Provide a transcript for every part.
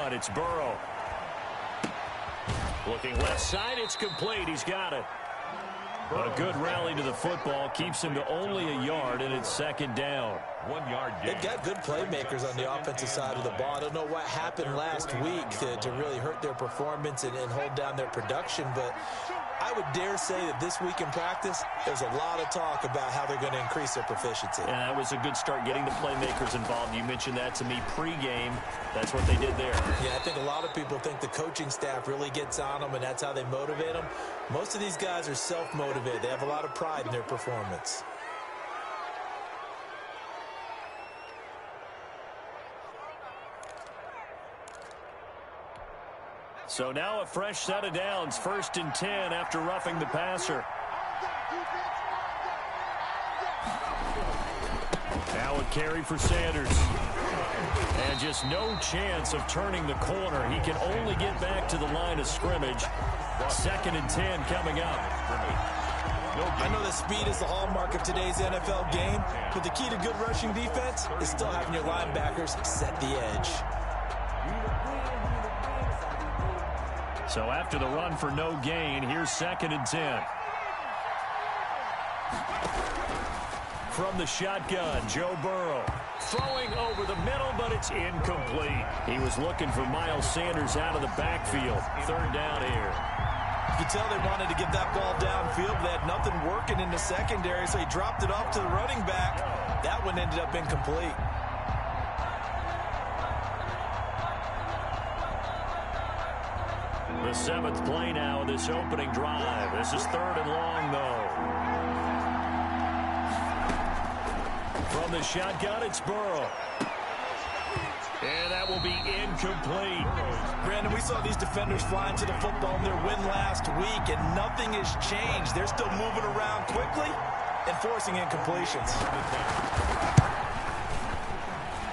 shotgun. It's Burrow. Looking left side. It's complete. He's got it. A good rally to the football keeps him to only a yard, and it's second down. 1 yard gain. They've got good playmakers on the offensive side of the ball. I don't know what happened last week to really hurt their performance and hold down their production, but I would dare say that this week in practice, there's a lot of talk about how they're going to increase their proficiency. Yeah, that was a good start getting the playmakers involved. You mentioned that to me pregame. That's what they did there. Yeah, I think a lot of people think the coaching staff really gets on them, and that's how they motivate them. Most of these guys are self-motivated. They have a lot of pride in their performance. So now a fresh set of downs, 1st and 10 after roughing the passer. Now a carry for Sanders. And just no chance of turning the corner. He can only get back to the line of scrimmage. 2nd and 10 coming up. I know that speed is the hallmark of today's NFL game, but the key to good rushing defense is still having your linebackers set the edge. So after the run for no gain, here's 2nd and 10. From the shotgun, Joe Burrow. Throwing over the middle, but it's incomplete. He was looking for Miles Sanders out of the backfield. 3rd down here. You can tell they wanted to get that ball downfield. They had nothing working in the secondary, so he dropped it off to the running back. That one ended up incomplete. The 7th play now of this opening drive. This is 3rd and long, though. From the shotgun, it's Burrow. And that will be incomplete. Brandon, we saw these defenders flying to the football in their win last week, and nothing has changed. They're still moving around quickly and forcing incompletions.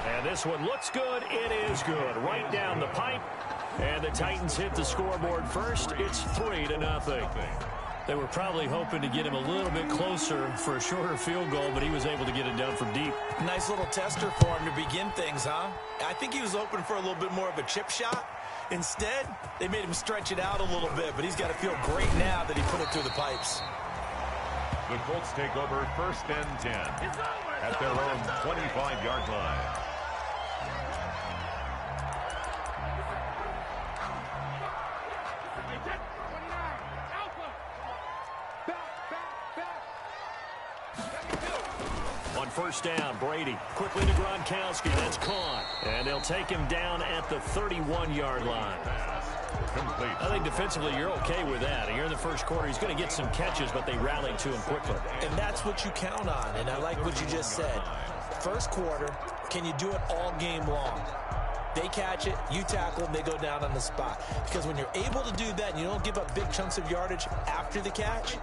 And this one looks good. It is good. Right down the pipe. And the Titans hit the scoreboard first. It's 3-0. They were probably hoping to get him a little bit closer for a shorter field goal, but he was able to get it done from deep. Nice little tester for him to begin things, huh? I think he was hoping for a little bit more of a chip shot. Instead, they made him stretch it out a little bit, but he's got to feel great now that he put it through the pipes. The Colts take over 1st and 10 at their own 25-yard line. On 1st down, Brady quickly to Gronkowski. That's caught. And they'll take him down at the 31-yard line. Complete. I think defensively you're okay with that. Here in the 1st quarter, he's going to get some catches, but they rallied to him quickly. And that's what you count on, and I like what you just said. 1st quarter, can you do it all game long? They catch it, you tackle them, they go down on the spot. Because when you're able to do that and you don't give up big chunks of yardage after the catch,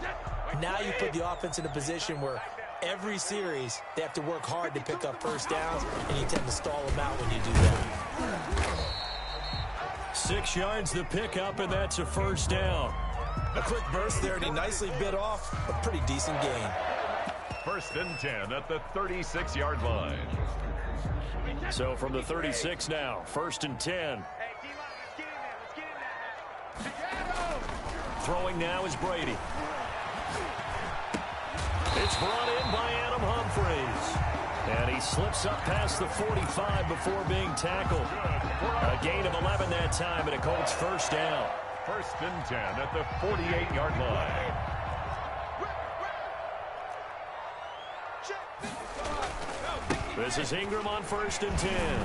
now you put the offense in a position where every series they have to work hard to pick up 1st downs, and you tend to stall them out when you do that. 6 yards the pickup, and that's a 1st down. A quick burst there, and he nicely bit off a pretty decent gain. 1st and 10 at the 36-yard line. So from the 36 now, 1st and 10. Throwing now is Brady. It's brought in by Adam Humphries. And he slips up past the 45 before being tackled. A gain of 11 that time, and a Colts 1st down. 1st and 10 at the 48-yard line. This is Ingram on 1st and 10.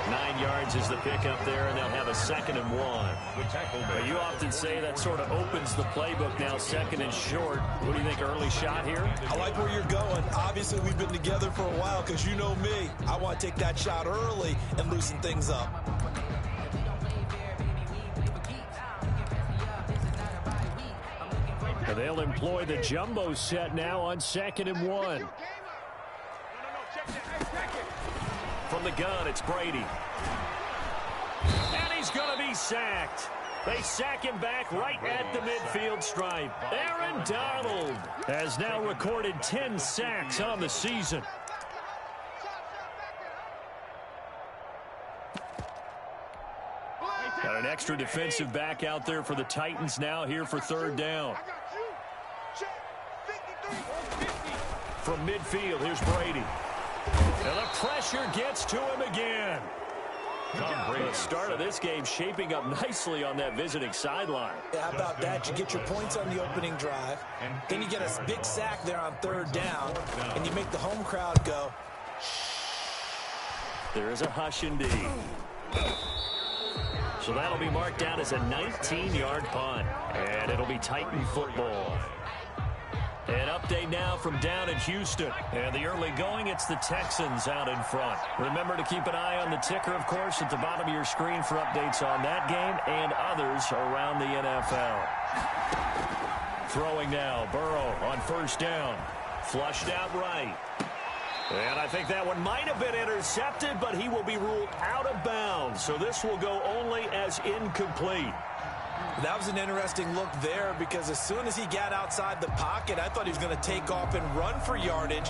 9 yards is the pickup there, and they'll have a 2nd and 1. But you often say that sort of opens the playbook now, 2nd and short. What do you think, early shot here? I like where you're going. Obviously, we've been together for a while because you know me. I want to take that shot early and loosen things up. And they'll employ the jumbo set now on 2nd and 1. From the gun, it's Brady. And he's going to be sacked. They sack him back right at the midfield stripe. Aaron Donald has now recorded 10 sacks on the season. Got an extra defensive back out there for the Titans now here for third down. From midfield, here's Brady. And the pressure gets to him again. The start of this game shaping up nicely on that visiting sideline. Yeah, how about that? You get your points on the opening drive, then you get a big sack there on third down, and you make the home crowd go. There is a hush indeed. So that'll be marked down as a 19-yard punt, and it'll be Titan football. An update now from down in Houston. And the early going, it's the Texans out in front. Remember to keep an eye on the ticker, of course, at the bottom of your screen for updates on that game and others around the NFL. Throwing now, Burrow on first down. Flushed out right. And I think that one might have been intercepted, but he will be ruled out of bounds. So this will go only as incomplete. That was an interesting look there because as soon as he got outside the pocket, I thought he was going to take off and run for yardage.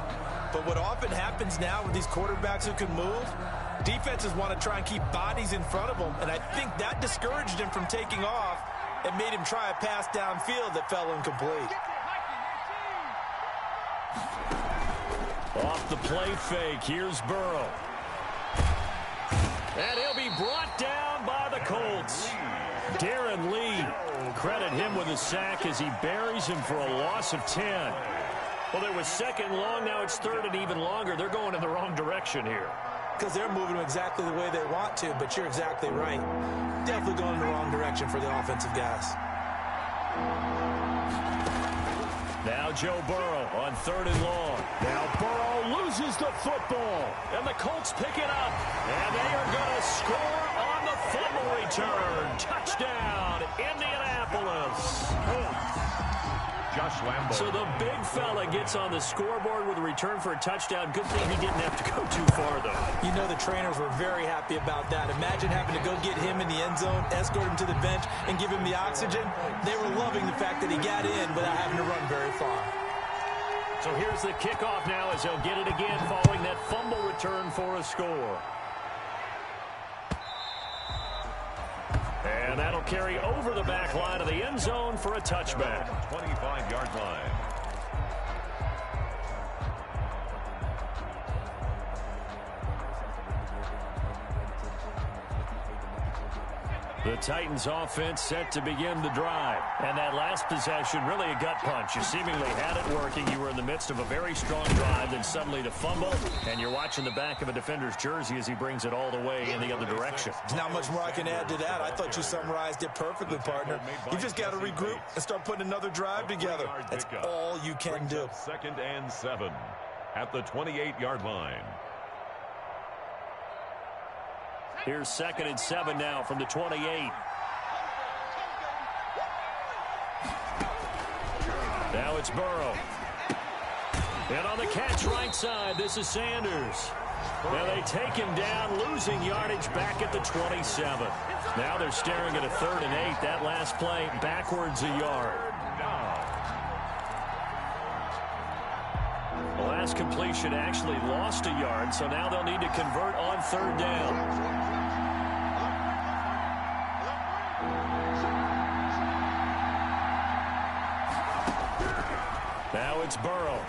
But what often happens now with these quarterbacks who can move, defenses want to try and keep bodies in front of them. And I think that discouraged him from taking off and made him try a pass downfield that fell incomplete. Off the play fake, here's Burrow. And he'll be brought down by the Colts. Darren Lee, credit him with a sack as he buries him for a loss of 10. Well, there was second long, now it's third and even longer. They're going in the wrong direction here. Because they're moving exactly the way they want to, but you're exactly right. Definitely going in the wrong direction for the offensive guys. Now Joe Burrow on third and long. Now Burrow loses the football, and the Colts pick it up. And they are going to score on the fumble return. Touchdown, Indianapolis. Josh Lambo. So the big fella gets on the scoreboard with a return for a touchdown. Good thing he didn't have to go too far, though. You know the trainers were very happy about that. Imagine having to go get him in the end zone, escort him to the bench, and give him the oxygen. They were loving the fact that he got in without having to run very far. So here's the kickoff now as they'll get it again following that fumble return for a score. And that'll carry over the back line of the end zone for a touchback. 25-yard line. The Titans offense set to begin the drive. And that last possession, really a gut punch. You seemingly had it working. You were in the midst of a very strong drive, then suddenly the fumble, and you're watching the back of a defender's jersey as he brings it all the way in the other direction. There's not much more I can add to that. I thought you summarized it perfectly, partner. You just got to regroup and start putting another drive together. That's all you can do. 2nd and 7 at the 28-yard line. Here's 2nd and 7 now from the 28. Now it's Burrow. And on the catch right side, this is Sanders. Now they take him down, losing yardage back at the 27. Now they're staring at a 3rd and 8. That last play backwards a yard. The last completion actually lost a yard, so now they'll need to convert on 3rd down. Now it's Burrow.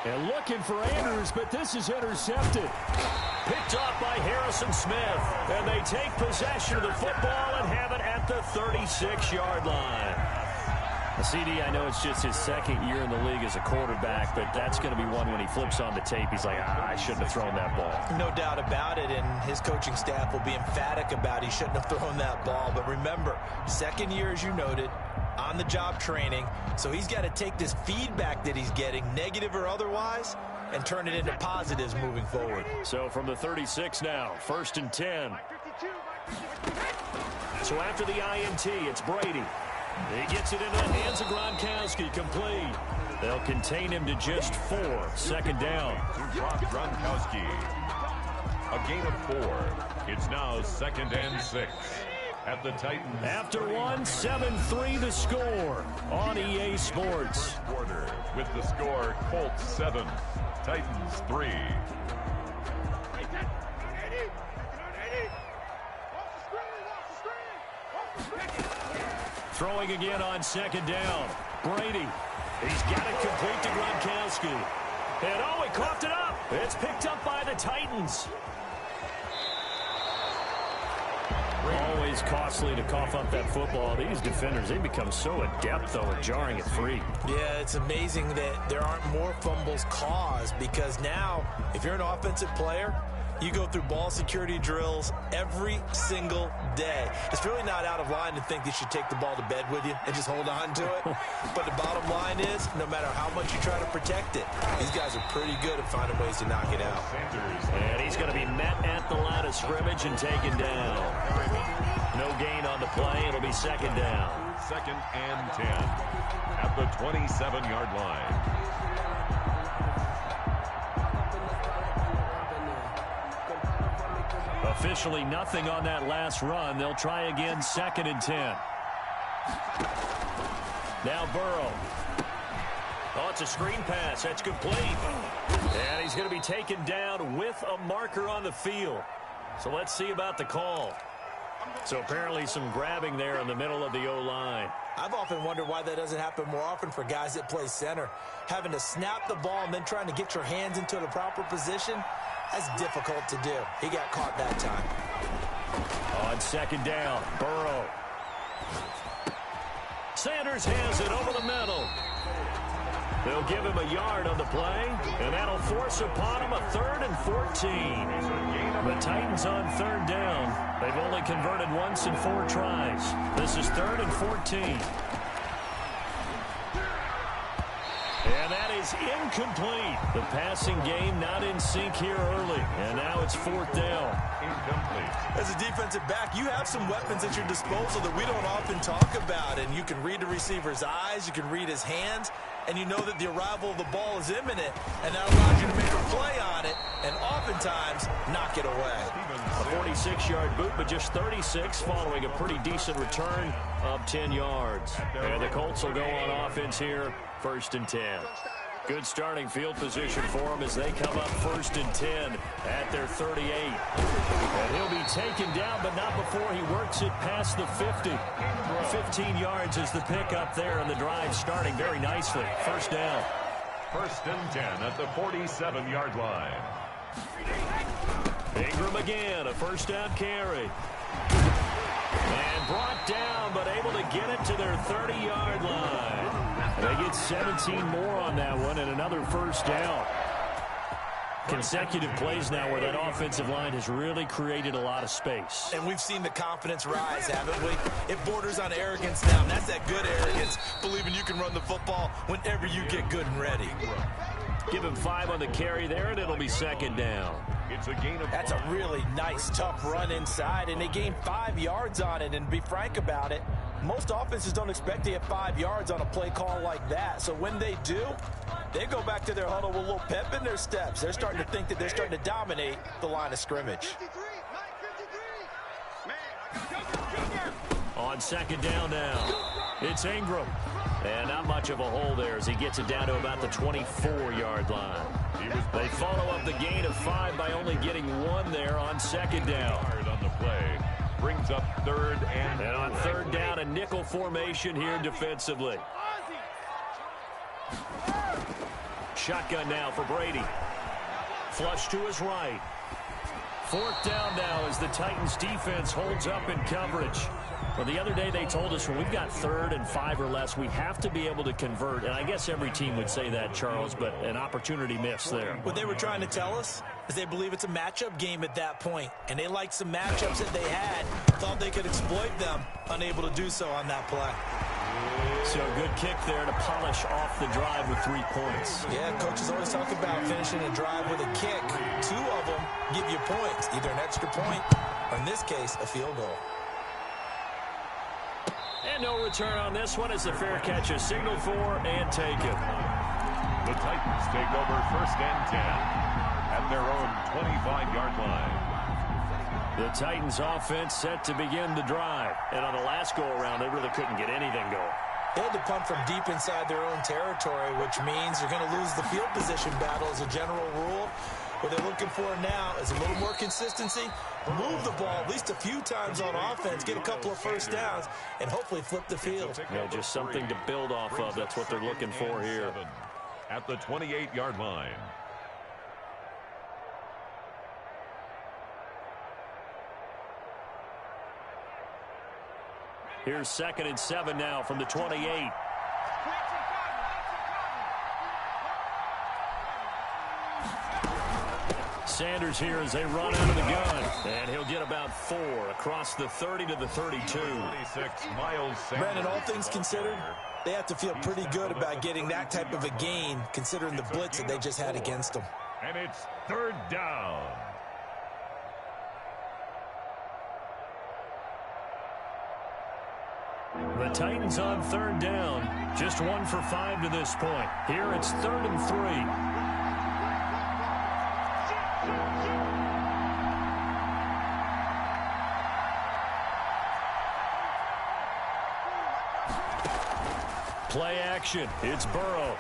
And looking for Andrews, but this is intercepted. Picked off by Harrison Smith. And they take possession of the football and have it at the 36-yard line. CD, I know it's just his 2nd year in the league as a quarterback, but that's going to be one when he flips on the tape. He's like, I shouldn't have thrown that ball. No doubt about it, and his coaching staff will be emphatic about he shouldn't have thrown that ball. But remember, 2nd year, as you noted, on-the-job training, so he's got to take this feedback that he's getting, negative or otherwise, and turn it into positives moving forward. So from the 36 now, 1st and 10. So after the INT, it's Brady. He gets it into the hands of Gronkowski, complete. They'll contain him to just 4. 2nd down. Gronkowski. A gain of 4. It's now 2nd and 6 at the Titans. After 1, 7-3 the score on EA Sports. Quarter with the score, Colts 7, Titans 3. Throwing again on second down. Brady. He's got it complete to Gronkowski. And oh, he coughed it up. It's picked up by the Titans. Always costly to cough up that football. These defenders, they become so adept, though, at jarring it free. Yeah, it's amazing that there aren't more fumbles caused, because now, if you're an offensive player, you go through ball security drills every single day. It's really not out of line to think you should take the ball to bed with you and just hold on to it. But the bottom line is, no matter how much you try to protect it, these guys are pretty good at finding ways to knock it out. And he's going to be met at the line of scrimmage and taken down. No gain on the play. It'll be second down. 2nd and 10 at the 27-yard line. Officially nothing on that last run. They'll try again, 2nd and 10. Now Burrow. Oh, it's a screen pass. That's complete. And he's going to be taken down with a marker on the field. So let's see about the call. So apparently some grabbing there in the middle of the O-line. I've often wondered why that doesn't happen more often for guys that play center. Having to snap the ball and then trying to get your hands into the proper position, that's difficult to do. He got caught that time. On 2nd down, Burrow. Sanders has it over the middle. They'll give him a yard on the play, and that'll force upon him a 3rd and 14. The Titans on 3rd down. They've only converted once in 4 tries. This is 3rd and 14. And that is incomplete. The passing game not in sync here early. And now it's 4th down. Incomplete. As a defensive back, you have some weapons at your disposal that we don't often talk about. And you can read the receiver's eyes, you can read his hands, and you know that the arrival of the ball is imminent. And that allows you to make a play on it and oftentimes knock it away. A 46-yard boot, but just 36 following a pretty decent return of 10 yards. And the Colts will go on offense here, 1st and 10. Good starting field position for them as they come up 1st and 10 at their 38. And he'll be taken down, but not before he works it past the 50. 15 yards is the pickup there, and the drive starting very nicely. 1st down. 1st and 10 at the 47-yard line. Ingram again, a 1st down carry. And brought down, but able to get it to their 30-yard line. They get 17 more on that one and another 1st down. Consecutive plays now where that offensive line has really created a lot of space. And we've seen the confidence rise, haven't we? It borders on arrogance now, and that's that good arrogance, believing you can run the football whenever you get good and ready. Give him 5 on the carry there, and it'll be 2nd down. It's a gain of That's a really nice, tough run inside, and they gained 5 yards on it. And to be frank about it, most offenses don't expect to get 5 yards on a play call like that. So when they do, they go back to their huddle with a little pep in their steps. They're starting to think that they're starting to dominate the line of scrimmage. On 2nd down now, it's Ingram. And not much of a hole there as he gets it down to about the 24-yard line. They follow up the gain of 5 by only getting 1 there on 2nd down. on the play. Brings up 3rd and on 3rd down, a nickel formation here defensively. Shotgun now for Brady. Flush to his right. 4th down now as the Titans defense holds up in coverage. Well, the other day they told us when we've got 3rd and 5 or less, we have to be able to convert. And I guess every team would say that, Charles, but an opportunity missed there. What they were trying to tell us is they believe it's a matchup game at that point. And they liked some matchups that they had, thought they could exploit them, unable to do so on that play. So a good kick there to polish off the drive with 3 points. Yeah, coaches always talk about finishing a drive with a kick. 2 of them give you points, either an extra point or, in this case, a field goal. And no return on this one as the fair catch is signaled for and taken. The Titans take over 1st and 10 at their own 25-yard line. The Titans offense set to begin the drive. And on the last go-around, they really couldn't get anything going. They had to punt from deep inside their own territory, which means you're going to lose the field position battle as a general rule. What they're looking for now is a little more consistency, move the ball at least a few times on offense, get a couple of first downs, and hopefully flip the field. Yeah, just something to build off of. That's what they're looking for here. At the 28-yard line. Here's 2nd and 7 now from the 28. Sanders here as they run out of the gun. And he'll get about 4 across the 30 to the 32. 26, Miles Sanders. Brandon, all things considered, they have to feel pretty good about getting that type of a gain, considering the blitz that they just had against them. And it's 3rd down. The Titans on 3rd down. Just 1 for 5 to this point. Here it's 3rd and 3. Play action. It's Burrow.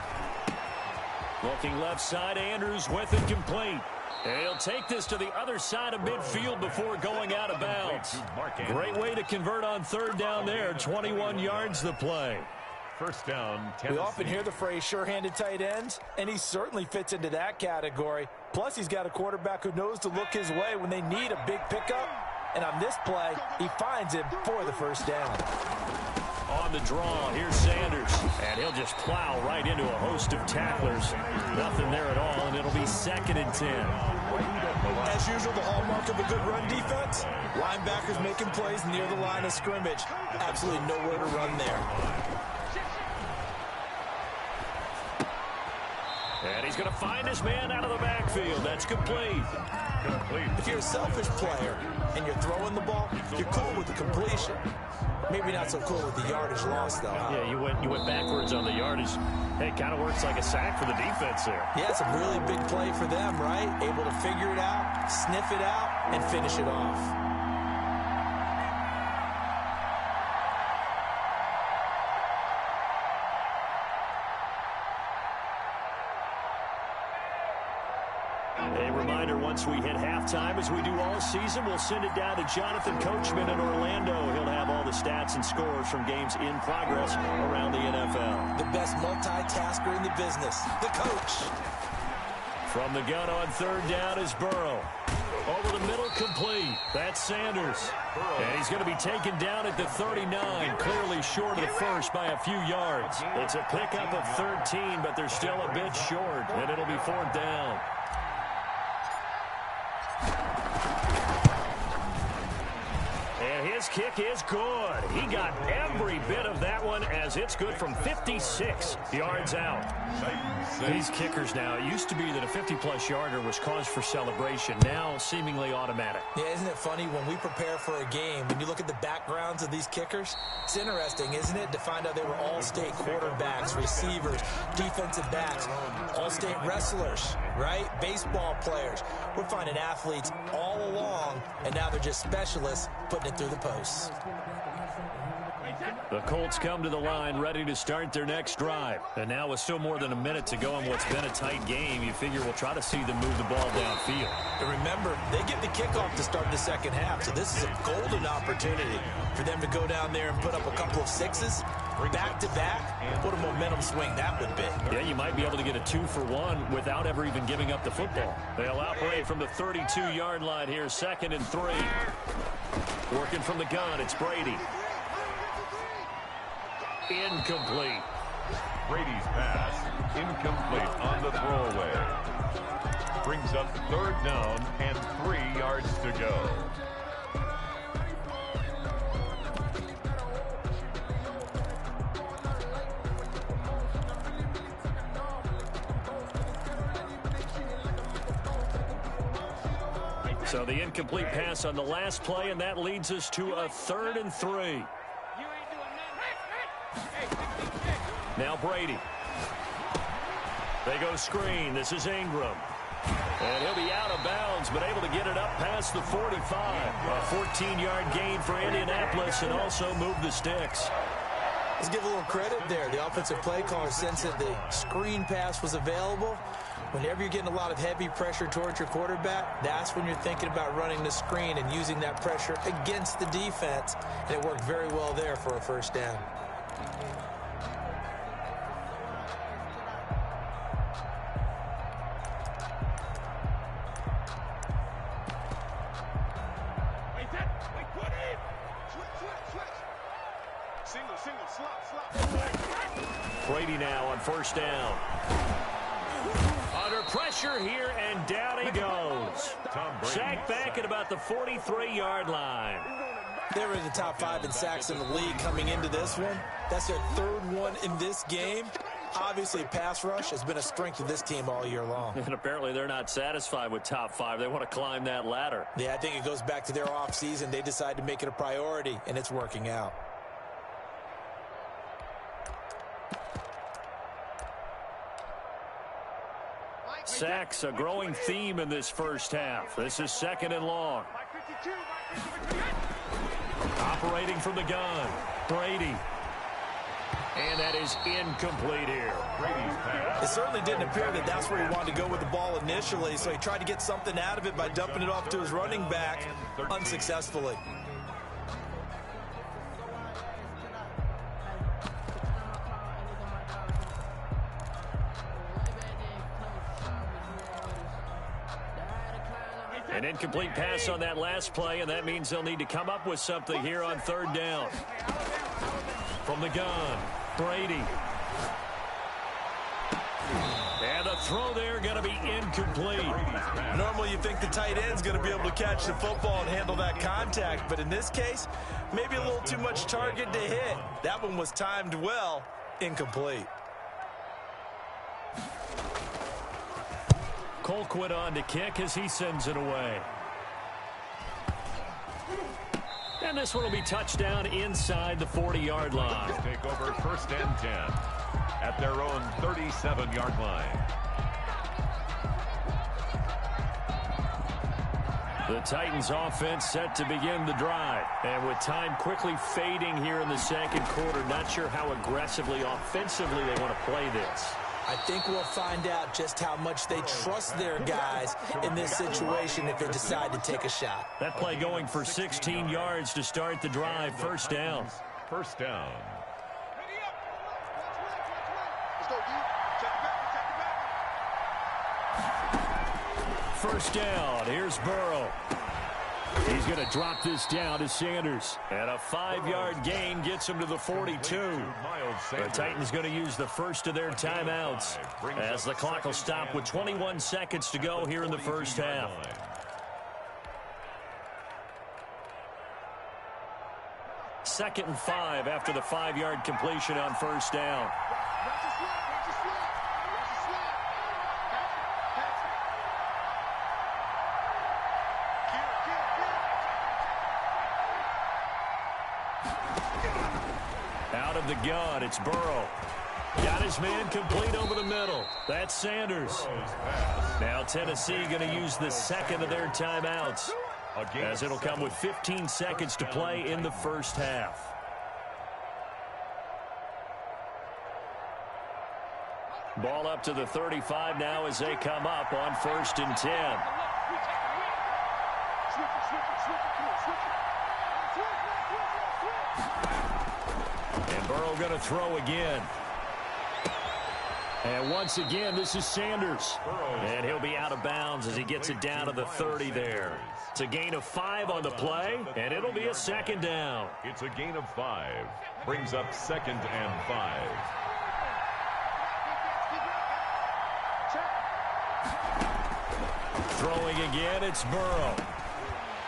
Looking left side, Andrews with it complete. And he'll take this to the other side of midfield before going out of bounds. Great way to convert on 3rd down there. 21 yards the play. First down, Tennessee. We often hear the phrase sure-handed tight ends, and he certainly fits into that category. Plus, he's got a quarterback who knows to look his way when they need a big pickup. And on this play, he finds him for the first down. On the draw, here's Sanders. And he'll just plow right into a host of tacklers. Nothing there at all, and it'll be 2nd and 10. As usual, the hallmark of a good run defense, linebackers making plays near the line of scrimmage. Absolutely nowhere to run there. And he's going to find his man out of the backfield. That's complete. If you're a selfish player and you're throwing the ball, you're cool with the completion. Maybe not so cool with the yardage loss, though. Huh? Yeah, you went backwards on the yardage. Hey, it kind of works like a sack for the defense there. Yeah, it's a really big play for them, right? Able to figure it out, sniff it out, and finish it off. A reminder, once we hit halftime, as we do all season, we'll send it down to Jonathan Coachman in Orlando. He'll have all the stats and scores from games in progress around the NFL. The best multitasker in the business, the coach. From the gun on 3rd down is Burrow. Over the middle, complete. That's Sanders. And he's going to be taken down at the 39, clearly short of the first by a few yards. It's a pickup of 13, but they're still a bit short, and it'll be 4th down. And his kick is good. He got every bit of that one as it's good from 56 yards out. These kickers now, it used to be that a 50-plus yarder was cause for celebration. Now seemingly automatic. Yeah, isn't it funny when we prepare for a game, when you look at the backgrounds of these kickers, it's interesting, isn't it, to find out they were all-state quarterbacks, receivers, defensive backs, all-state wrestlers, right? Baseball players. We're finding athletes all along, and now they're just specialists putting it through the posts. The Colts come to the line ready to start their next drive. And now with still more than a minute to go in what's been a tight game, you figure we'll try to see them move the ball downfield. And remember, they get the kickoff to start the second half, so this is a golden opportunity for them to go down there and put up a couple of sixes back-to-back. What a momentum swing that would be. Yeah, you might be able to get a 2-for-1 without ever even giving up the football. They'll operate from the 32-yard line here, 2nd and 3. Working from the gun, it's Brady. Incomplete. Brady's pass, incomplete on the throwaway. Brings up 3rd down and 3 yards to go. So the incomplete pass on the last play, and that leads us to a 3rd and 3. Now Brady. They go screen. This is Ingram. And he'll be out of bounds, but able to get it up past the 45. A 14-yard gain for Indianapolis and also move the sticks. Let's give a little credit there. The offensive play caller sensed that the screen pass was available. Whenever you're getting a lot of heavy pressure towards your quarterback, that's when you're thinking about running the screen and using that pressure against the defense. And it worked very well there for a first down. Brady now on first down. Under pressure here, and down he goes. Sacked back at about the 43-yard line. They were in the top 5 in sacks in the league coming into this one. That's their third one in this game. Obviously, pass rush has been a strength of this team all year long. And apparently they're not satisfied with top 5. They want to climb that ladder. Yeah, I think it goes back to their offseason. They decided to make it a priority, and it's working out. Sacks, a growing theme in this first half. This is 2nd and long. Operating from the gun, Brady. And that is incomplete here. It certainly didn't appear that that's where he wanted to go with the ball initially, so he tried to get something out of it by dumping it off to his running back unsuccessfully. An incomplete pass on that last play, and that means they'll need to come up with something here on 3rd down. From the gun, Brady. And the throw there going to be incomplete. Normally you think the tight end's going to be able to catch the football and handle that contact, but in this case, maybe a little too much target to hit. That one was timed well, incomplete. Colquitt on to kick as he sends it away. And this one will be touchdown inside the 40-yard line. Take over 1st and 10 at their own 37-yard line. The Titans offense set to begin the drive. And with time quickly fading here in the 2nd quarter, not sure how aggressively, offensively they want to play this. I think we'll find out just how much they trust their guys in this situation if they decide to take a shot. That play going for 16 yards to start the drive. 1st down. 1st down. First down. Here's Burrow. He's going to drop this down to Sanders. And a 5-yard gain gets him to the 42. The Titans going to use the first of their timeouts as the clock will stop with 21 seconds to go here in the first half. Second and 5 after the 5-yard completion on first down. Out of the gun, it's Burrow. Got his man complete over the middle. That's Sanders. Now Tennessee going to use the 2nd of their timeouts, as it'll come with 15 seconds to play in the first half. Ball up to the 35 now as they come up on 1st and 10. And Burrow going to throw again. And once again, this is Sanders. And he'll be out of bounds as he gets it down to the 30 there. It's a gain of 5 on the play, and it'll be a 2nd down. It's a gain of 5. Brings up 2nd and 5. Throwing again, it's Burrow.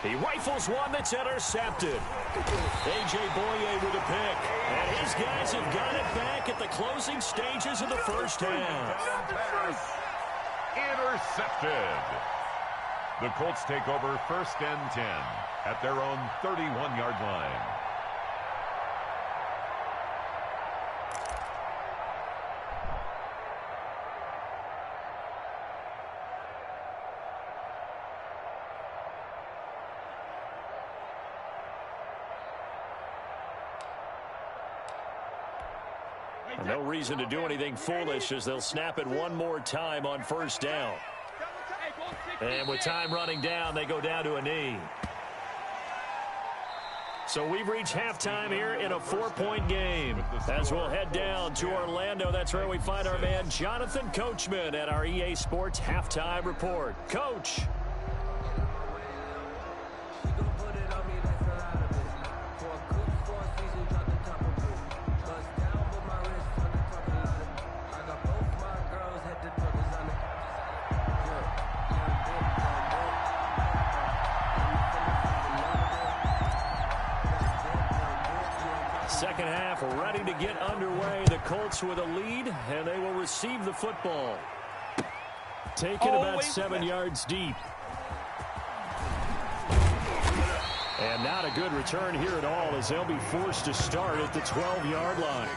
He rifles one that's intercepted. A.J. Boye with a pick. And his guys have got it back at the closing stages of the first half. Intercepted. The Colts take over 1st and 10 at their own 31-yard line. No reason to do anything foolish as they'll snap it one more time on first down. And with time running down, they go down to a knee. So we've reached halftime here in a 4-point game. As we'll head down to Orlando, that's where we find our man Jonathan Coachman at our EA Sports Halftime Report. Coach. Second half ready to get underway. The Colts with a lead, and they will receive the football. Taken about 7 yards deep. And not a good return here at all as they'll be forced to start at the 12-yard line.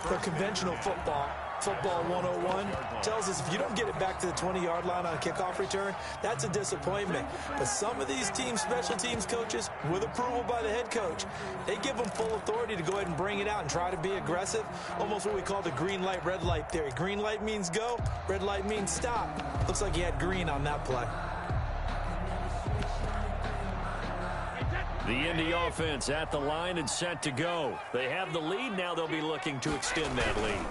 For conventional football 101 tells us if you don't get it back to the 20-yard line on a kickoff return, that's a disappointment. But some of these teams, special teams coaches, with approval by the head coach, they give them full authority to go ahead and bring it out and try to be aggressive. Almost what we call the green light, red light theory. Green light means go, red light means stop. Looks like he had green on that play. The Indy offense at the line and set to go. They have the lead. Now they'll be looking to extend that lead.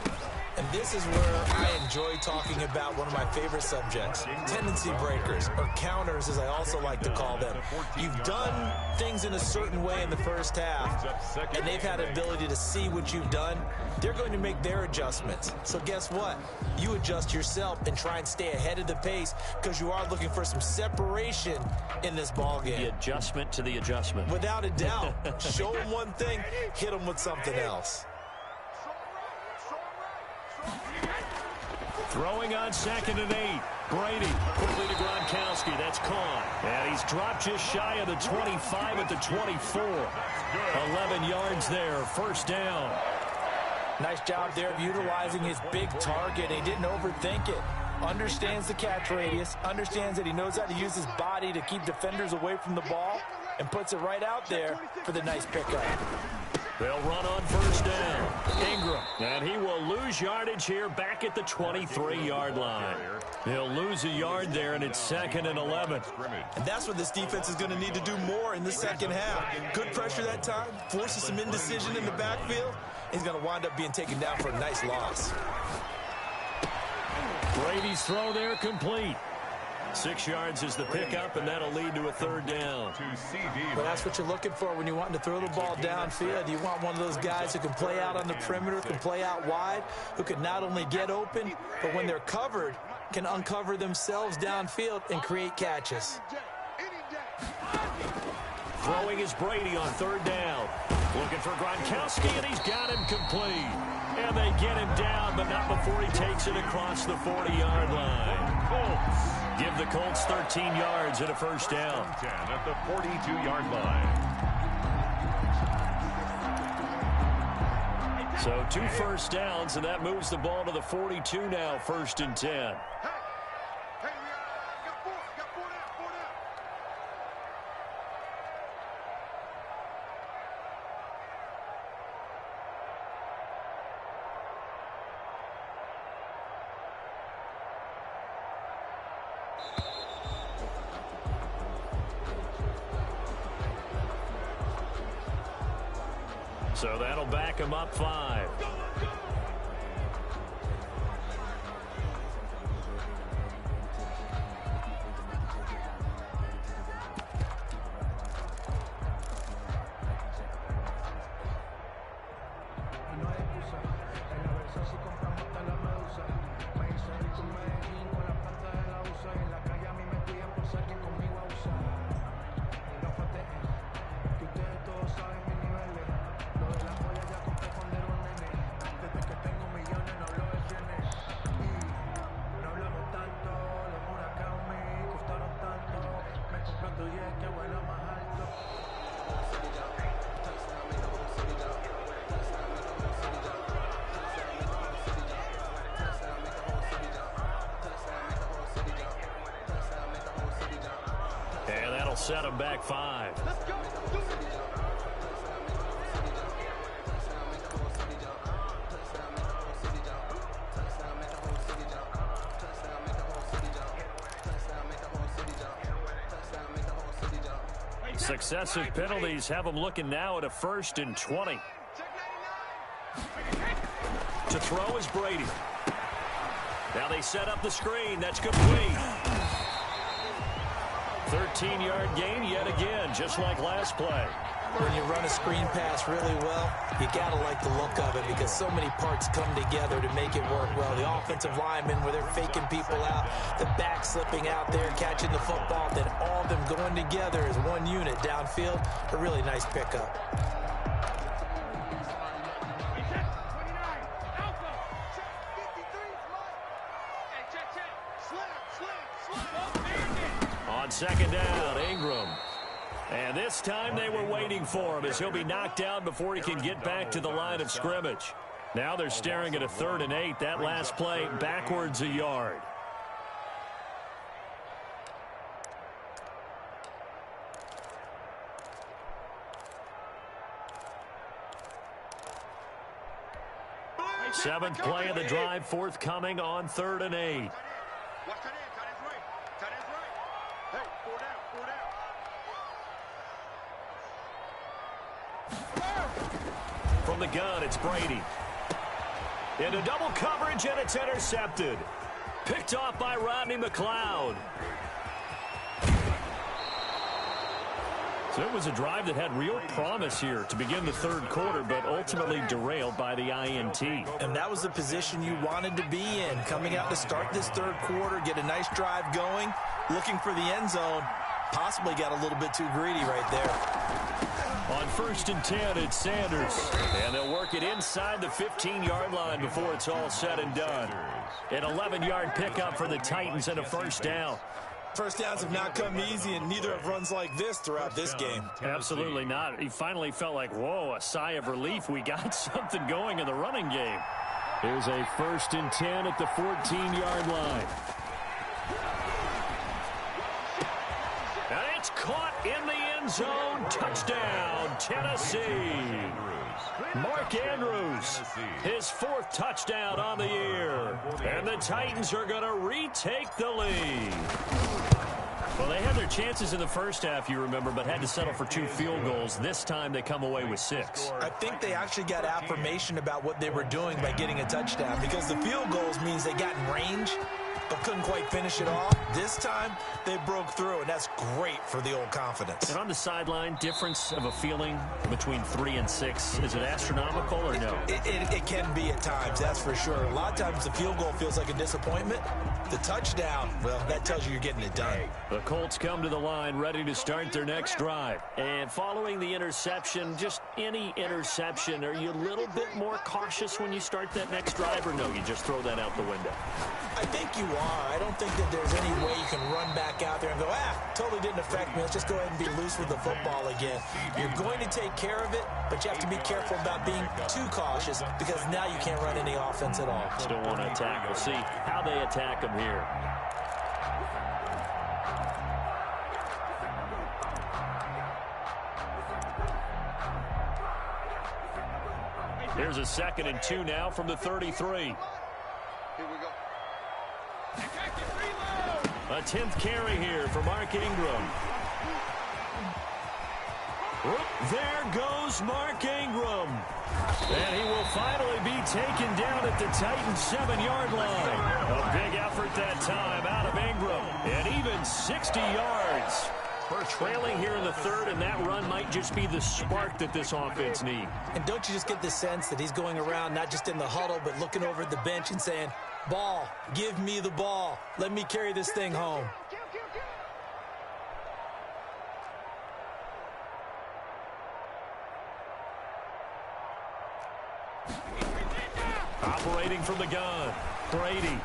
And this is where I enjoy talking about one of my favorite subjects, tendency breakers, or counters as I also like to call them. You've done things in a certain way in the first half, and they've had an ability to see what you've done. They're going to make their adjustments. So guess what? You adjust yourself and try and stay ahead of the pace because you are looking for some separation in this ball game. The adjustment to the adjustment. Without a doubt. Show them one thing, hit them with something else. Throwing on 2nd and 8. Brady quickly to Gronkowski. That's caught. And he's dropped just shy of the 25 at the 24. 11 yards there. First down. Nice job there of utilizing his big target. He didn't overthink it. Understands the catch radius. Understands that he knows how to use his body to keep defenders away from the ball. And puts it right out there for the nice pickup. They'll run on first down. Ingram. And he will lose yardage here back at the 23-yard line. He'll lose a yard there, and it's 2nd and 11. And that's what this defense is going to need to do more in the second half. Good pressure that time. Forces some indecision in the backfield. He's going to wind up being taken down for a nice loss. Brady's throw there complete. 6 yards is the pickup, and that'll lead to a third down. Well, that's what you're looking for when you want to throw the ball downfield. You want one of those guys who can play out on the perimeter, can play out wide, who can not only get open, but when they're covered, can uncover themselves downfield and create catches. Throwing is Brady on third down. Looking for Gronkowski, and he's got him complete. And they get him down, but not before he takes it across the 40-yard line. Colts. Give the Colts 13 yards and a first down. 10 at the 42-yard line. So 2 first downs, and that moves the ball to the 42 now, 1st and 10. So that'll back him up 5. Set him back 5. Successive penalties have them looking now at a 1st and 20. To throw is Brady. Now they set up the screen. That's complete. 13-yard gain yet again, just like last play. When you run a screen pass really well, you got to like the look of it because so many parts come together to make it work well. The offensive linemen, where they're faking people out, the back slipping out there, catching the football, then all of them going together as one unit downfield. A really nice pickup. On 2nd down, Ingram. And this time they were waiting for him as he'll be knocked down before he can get back to the line of scrimmage. Now they're staring at a 3rd and 8. That last play backwards a yard. Seventh play of the drive forthcoming on 3rd and 8. From the gun, it's Brady. Into double coverage, and it's intercepted. Picked off by Rodney McLeod. So it was a drive that had real promise here to begin the 3rd quarter, but ultimately derailed by the INT. And that was the position you wanted to be in. Coming out to start this 3rd quarter, get a nice drive going, looking for the end zone. Possibly got a little bit too greedy right there. On 1st and 10, it's Sanders. And they'll work it inside the 15-yard line before it's all said and done. An 11-yard pickup for the Titans and a 1st down. First downs have not come easy, and neither have runs like this throughout this game. Absolutely not. He finally felt like, whoa, a sigh of relief. We got something going in the running game. Here's a 1st and 10 at the 14-yard line. And it's caught in the end zone. Touchdown, Tennessee. Mark Andrews, his 4th touchdown on the year. And the Titans are going to retake the lead. Well, they had their chances in the first half, you remember, but had to settle for 2 field goals. This time they come away with 6. I think they actually got affirmation about what they were doing by getting a touchdown, because the field goals means they got in range but couldn't quite finish it off. This time, they broke through, and that's great for the old confidence. And on the sideline, difference of a feeling between 3 and 6, is it astronomical or no? It can be at times, that's for sure. A lot of times the field goal feels like a disappointment. The touchdown, well, that tells you you're getting it done. The Colts come to the line ready to start their next drive. And following the interception, just any interception, are you a little bit more cautious when you start that next drive, or no, you just throw that out the window? I think you are. I don't think that there's any way you can run back out there and go, totally didn't affect me. Let's just go ahead and be loose with the football again. You're going to take care of it, but you have to be careful about being too cautious because now you can't run any offense at all. Still want to attack. We'll see how they attack them here. Here's a 2nd and 2 now from the 33. Here we go. A 10th carry here for Mark Ingram. There goes Mark Ingram. And he will finally be taken down at the Titans' 7-yard line. A big effort that time out of Ingram. And even 60 yards. We're trailing here in the 3rd, and that run might just be the spark that this offense needs. And don't you just get the sense that he's going around not just in the huddle, but looking over at the bench and saying, ball, give me the ball. Let me carry this thing home. Operating from the gun, Brady.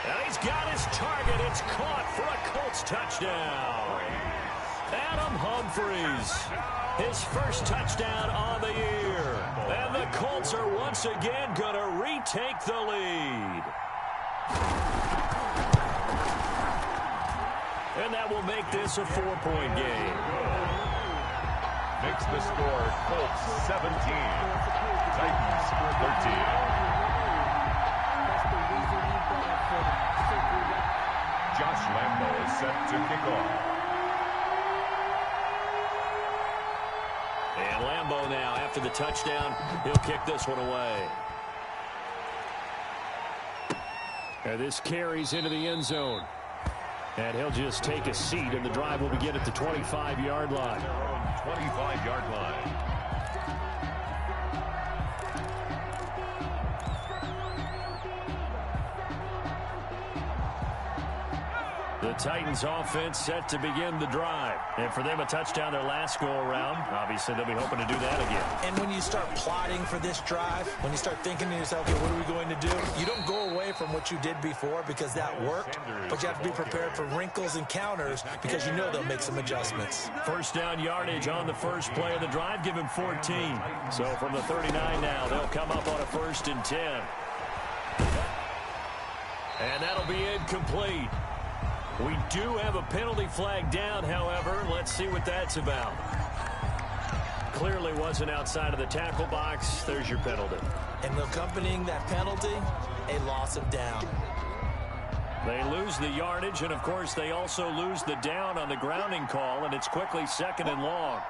And he's got his target. It's caught for a Colts touchdown. Adam Humphries, his 1st touchdown on the year. And the Colts are once again going to retake the lead. And that will make this a 4-point game. Makes the score Colts 17, Titans 13. Josh Lambo is set to kick off. And Lambeau now, after the touchdown, he'll kick this one away. And this carries into the end zone. And he'll just take a seat, and the drive will begin at the 25-yard line. 25-yard line. The Titans offense set to begin the drive. And for them, a touchdown their last go-around. Obviously, they'll be hoping to do that again. And when you start plotting for this drive, when you start thinking to yourself, okay, what are we going to do? You don't go away from what you did before because that worked, but you have to be prepared for wrinkles and counters because you know they'll make some adjustments. First down yardage on the first play of the drive. Give him 14. So from the 39 now, they'll come up on a 1st and 10. And that'll be incomplete. We do have a penalty flag down, however. Let's see what that's about. Clearly wasn't outside of the tackle box. There's your penalty. And accompanying that penalty, a loss of down. They lose the yardage, and, of course, they also lose the down on the grounding call, and it's quickly 2nd and long.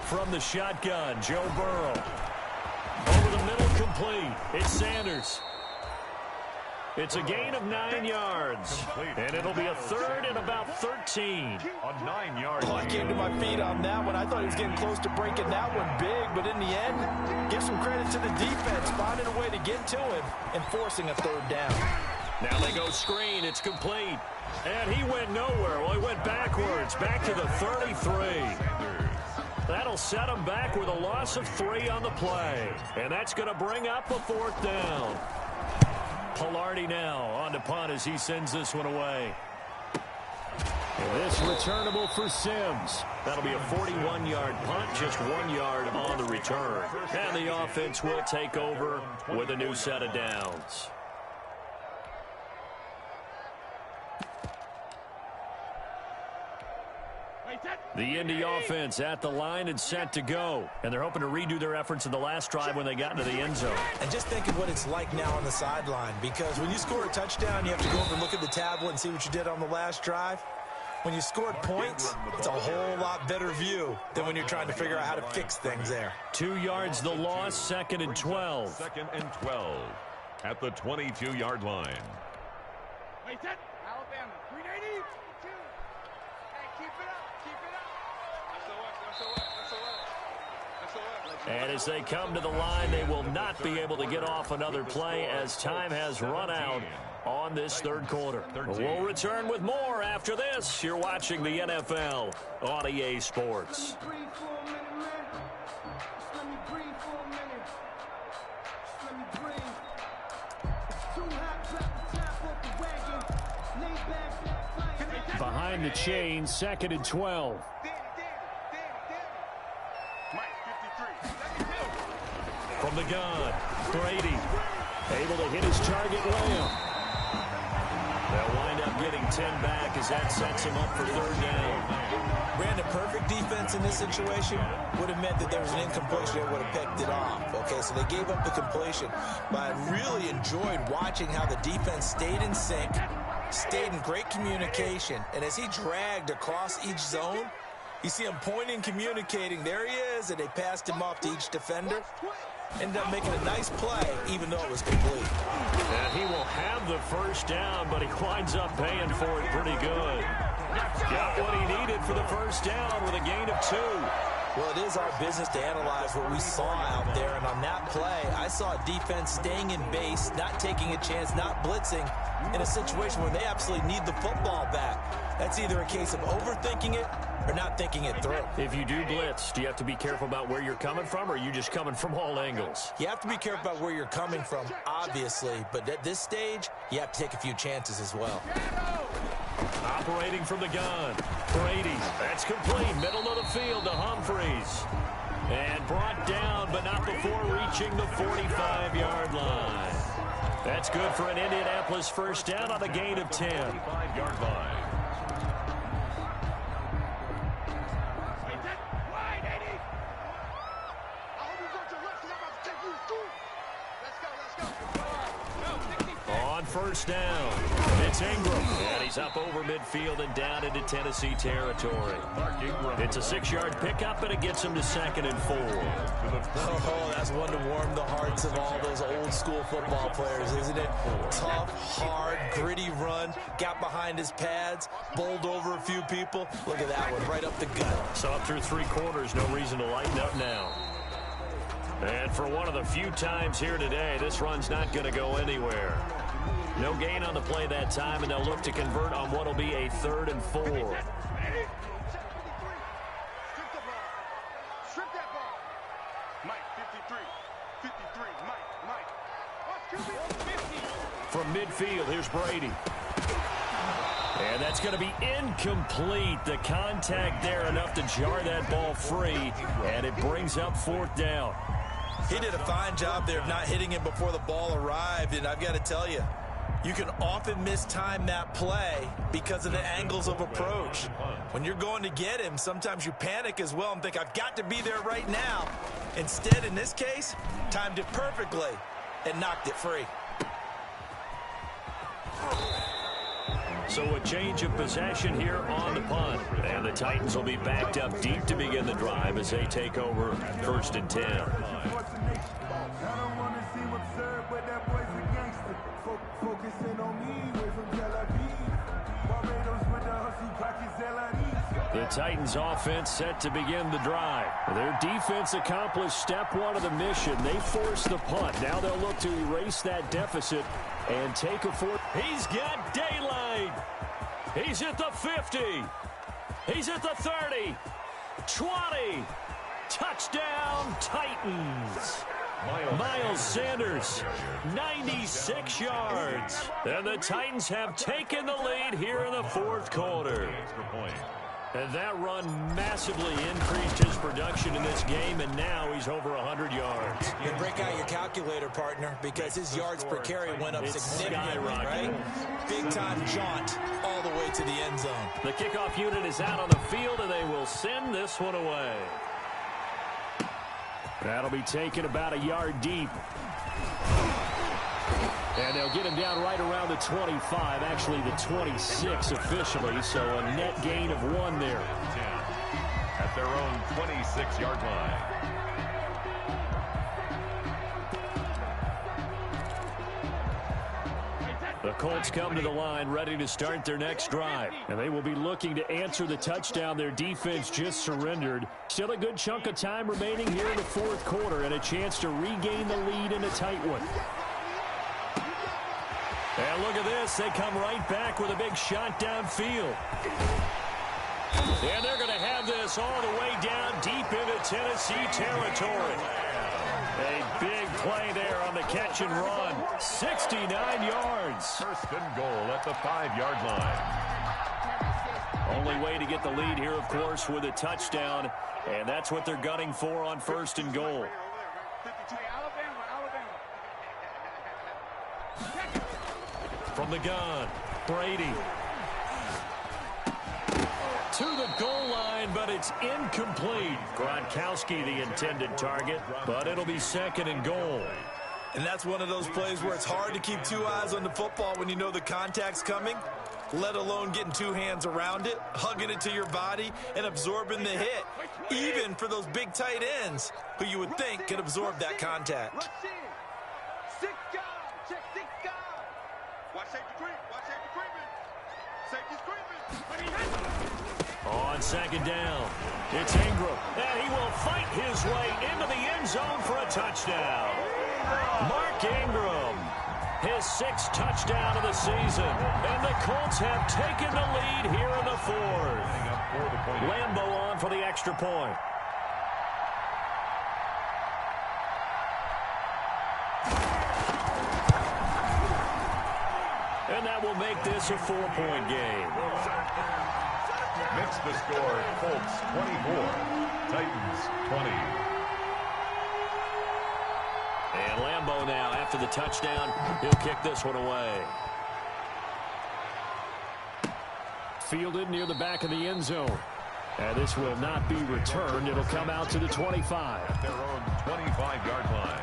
From the shotgun, Joe Burrow. Over the middle, complete. It's Sanders. It's a gain of 9 yards. And it'll be a 3rd and about 13. A 9-yard I came to my feet on that one. I thought he was getting close to breaking that one big, but in the end, give some credit to the defense, finding a way to get to him and forcing a 3rd down. Now they go screen. It's complete. And he went nowhere. Well, he went backwards, back to the 33. That'll set him back with a loss of 3 on the play. And that's going to bring up a 4th down. Pilardi now on to punt as he sends this one away. And this returnable for Sims. That'll be a 41-yard punt, just 1 yard on the return. And the offense will take over with a new set of downs. The Indy offense at the line and set to go. And they're hoping to redo their efforts in the last drive when they got into the end zone. And just think of what it's like now on the sideline, because when you score a touchdown, you have to go over and look at the tablet and see what you did on the last drive. When you scored points, it's a whole lot better view than when you're trying to figure out how to fix things there. 2 yards the loss, 2nd and 12. 2nd and 12 at the 22-yard line. Wait, that Alabama, 380. Hey, keep it up, keep it up. And as they come to the line, they will not be able to get off another play as time has run out on this 3rd quarter. We'll return with more after this. You're watching the NFL on EA Sports. Behind the chains, 2nd and 12. From the gun, Brady able to hit his target, Lamb. They'll wind up getting 10 back as that sets him up for 3rd down. Brandon, perfect defense in this situation would have meant that there was an incompletion. They would have picked it off. Okay, so they gave up the completion. But I really enjoyed watching how the defense stayed in sync, stayed in great communication. And as he dragged across each zone, you see him pointing, communicating. There he is, and they passed him off to each defender. Ended up making a nice play, even though it was complete. And he will have the 1st down, but he winds up paying for it pretty good. Got what he needed for the 1st down with a gain of 2. Well, it is our business to analyze what we saw out there, and on that play, I saw a defense staying in base, not taking a chance, not blitzing, in a situation where they absolutely need the football back. That's either a case of overthinking it or not thinking it through. If you do blitz, do you have to be careful about where you're coming from, or are you just coming from all angles? You have to be careful about where you're coming from, obviously, but at this stage, you have to take a few chances as well. Operating from the gun, Brady. That's complete. Middle of the field to Humphreys. And brought down, but not before reaching the 45-yard line. That's good for an Indianapolis 1st down on a gain of 10. 45-yard line. first down. It's Ingram. And he's up over midfield and down into Tennessee territory. It's a 6-yard pickup, and it gets him to 2nd and 4. Oh, that's one to warm the hearts of all those old-school football players, isn't it? Tough, hard, gritty run. Got behind his pads, bowled over a few people. Look at that one, right up the gut. So up through 3 quarters, no reason to lighten up now. And for one of the few times here today, this run's not going to go anywhere. No gain on the play that time, and they'll look to convert on what will be a 3rd and 4. Strip that ball. Mike, 53. 53. Mike. 50. From midfield, here's Brady. And that's going to be incomplete. The contact there enough to jar that ball free, and it brings up 4th down. He did a fine job there of not hitting him before the ball arrived, and I've got to tell you, you can often mistime that play because of the angles of approach. When you're going to get him, sometimes you panic as well and think, I've got to be there right now. Instead, in this case, timed it perfectly and knocked it free. So a change of possession here on the punt. And the Titans will be backed up deep to begin the drive as they take over 1st and 10. The Titans offense set to begin the drive. Their defense accomplished step 1 of the mission. They forced the punt. Now they'll look to erase that deficit and take a 4. He's got daylight. He's at the 50. He's at the 30. 20. Touchdown, Titans. Miles Sanders, 96 yards. And the Titans have taken the lead here in the 4th quarter. And that run massively increased his production in this game, and now he's over 100 yards. You break out your calculator, partner, because his yards per carry went up significantly, right? Big-time jaunt all the way to the end zone. The kickoff unit is out on the field, and they will send this one away. That'll be taken about a yard deep. And they'll get him down right around the 25, actually the 26 officially, so a net gain of 1 there. At their own 26-yard line. The Colts come to the line ready to start their next drive. And they will be looking to answer the touchdown their defense just surrendered. Still a good chunk of time remaining here in the 4th quarter and a chance to regain the lead in a tight one. And look at this. They come right back with a big shot downfield. And they're going to have this all the way down deep into Tennessee territory. A big play there on the catch and run. 69 yards. 1st and goal at the 5-yard line. Only way to get the lead here, of course, with a touchdown. And that's what they're gunning for on 1st and goal. From the gun, Brady. To the goal line, but it's incomplete. Gronkowski, the intended target, but it'll be 2nd and goal. And that's one of those plays where it's hard to keep 2 eyes on the football when you know the contact's coming, let alone getting 2 hands around it, hugging it to your body, and absorbing the hit, even for those big tight ends who you would think could absorb that contact. On 2nd down, it's Ingram, and he will fight his way into the end zone for a touchdown. Mark Ingram, his 6th touchdown of the season, and the Colts have taken the lead here in the 4th. Lambeau on for the extra point. And that will make this a 4-point game. Makes the score Colts 24, Titans 20. And Lambeau now, after the touchdown, he'll kick this one away. Fielded near the back of the end zone. And this will not be returned. It'll come out to the 25. At their own 25-yard line.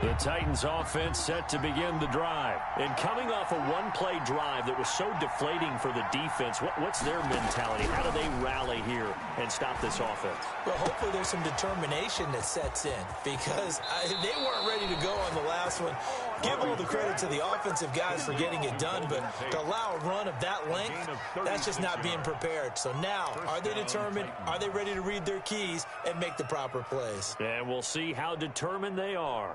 The Titans offense set to begin the drive. And coming off a one-play drive that was so deflating for the defense, what's their mentality? How do they rally here and stop this offense? Well, hopefully there's some determination that sets in because they weren't ready to go on the last one. Give all the credit to the offensive guys for getting it done, but to allow a run of that length, that's just not being prepared. So now, are they determined? Are they ready to read their keys and make the proper plays? And we'll see how determined they are.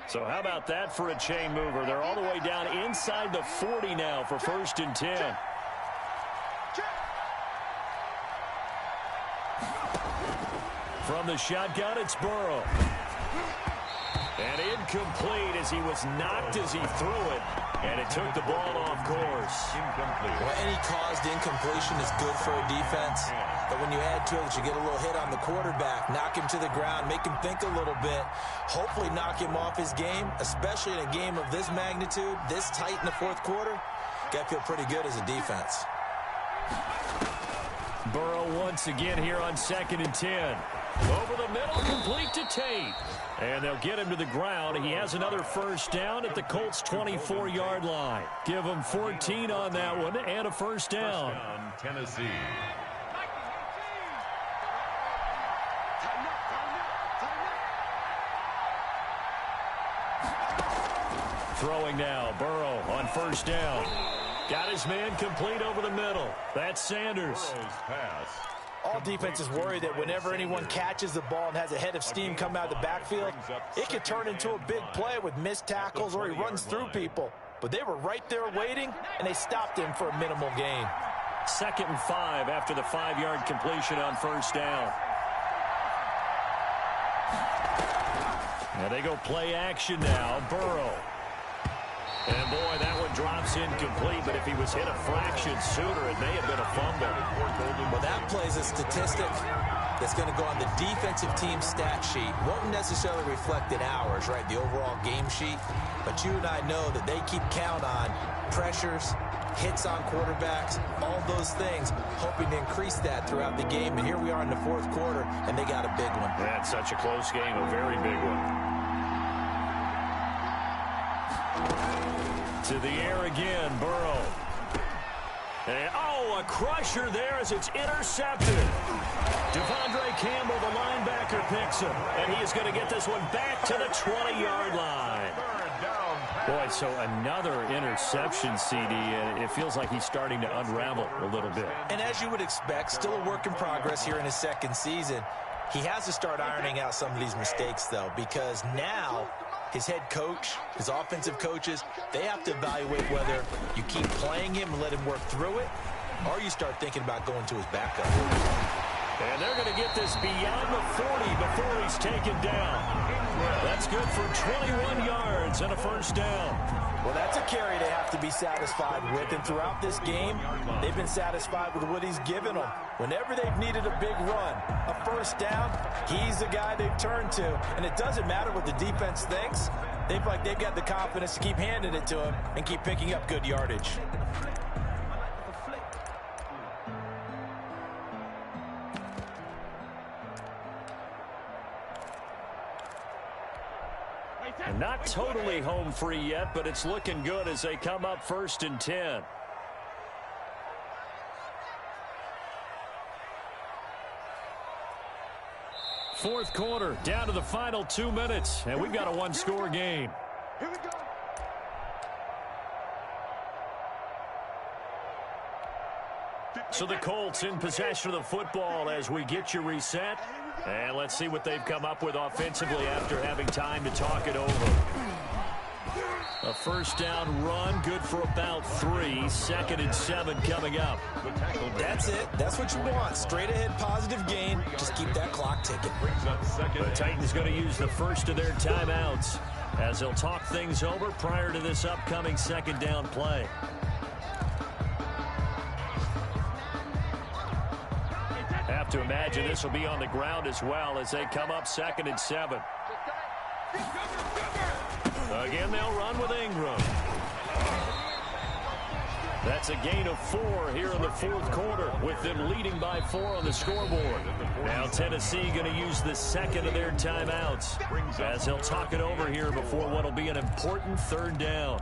So how about that for a chain mover? They're all the way down inside the 40 now for 1st and 10. From the shotgun, it's Burrow. And incomplete as he was knocked as he threw it. And it took the ball off course. Incomplete. Well, any caused incompletion is good for a defense. But when you add to it, you get a little hit on the quarterback, knock him to the ground, make him think a little bit, hopefully knock him off his game, especially in a game of this magnitude, this tight in the fourth quarter. Got to feel pretty good as a defense. Burrow once again here on 2nd and 10. Over the middle, complete to Tate. And they'll get him to the ground. He has another 1st down at the Colts' 24-yard line. Give him 14 on that one and a 1st down. First down, Tennessee. Throwing now, Burrow on 1st down. Got his man complete over the middle. That's Sanders. Burrow's pass. All defenses worry that whenever anyone catches the ball and has a head of steam come out of the backfield, it could turn into a big play with missed tackles or he runs through people. But they were right there waiting, and they stopped him for a minimal gain. 2nd and 5 after the 5-yard completion on 1st down. Now they go play action now. Burrow. And, boy, that one drops incomplete, but if he was hit a fraction sooner, it may have been a fumble. Well, that plays a statistic that's going to go on the defensive team stat sheet. Won't necessarily reflect in ours, right, the overall game sheet. But you and I know that they keep count on pressures, hits on quarterbacks, all those things, hoping to increase that throughout the game. And here we are in the fourth quarter, and they got a big one. That's such a close game, a very big one. To the air again, Burrow. And, a crusher there as it's intercepted. Devondre Campbell, the linebacker, picks him. And he is going to get this one back to the 20-yard line. Boy, so another interception, CD, and it feels like he's starting to unravel a little bit. And as you would expect, still a work in progress here in his 2nd season. He has to start ironing out some of these mistakes, though, because now his head coach, his offensive coaches, they have to evaluate whether you keep playing him and let him work through it, or you start thinking about going to his backup. And they're going to get this beyond the 40 before he's taken down. That's good for 21 yards and a 1st down. Well, that's a carry they have to be satisfied with, and throughout this game, they've been satisfied with what he's given them. Whenever they've needed a big run, a 1st down, he's the guy they've turned to. And it doesn't matter what the defense thinks. They've got the confidence to keep handing it to him and keep picking up good yardage. And not totally home free yet, but it's looking good as they come up 1st and 10. Fourth quarter, down to the final 2 minutes, and we've got a one-score game. Here we go. So the Colts in possession of the football as we get you reset. And let's see what they've come up with offensively after having time to talk it over. A 1st down run, good for about 3. 2nd and 7 coming up. That's it. That's what you want. Straight ahead positive gain. Just keep that clock ticking. The Titans going to use the first of their timeouts as they'll talk things over prior to this upcoming 2nd down play. Have to imagine this will be on the ground as well as they come up 2nd and 7. Again, they'll run with Ingram. That's It's a gain of 4 here in the fourth quarter, with them leading by 4 on the scoreboard. Now Tennessee going to use the second of their timeouts as they'll talk it over here before what will be an important third down.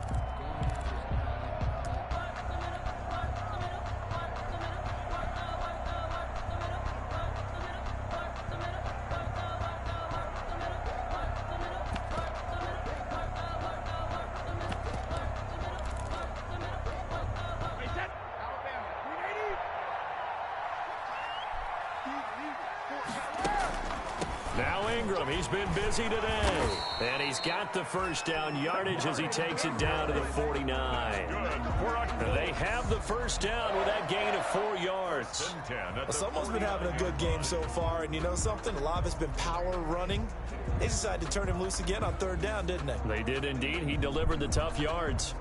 He's been busy today, and he's got the first down yardage as he takes it down to the 49. They have the first down with that gain of 4 yards. Well, someone's been having a good game so far, and you know something? A lot of it's been power running. They decided to turn him loose again on third down, didn't they? They did indeed. He delivered the tough yards.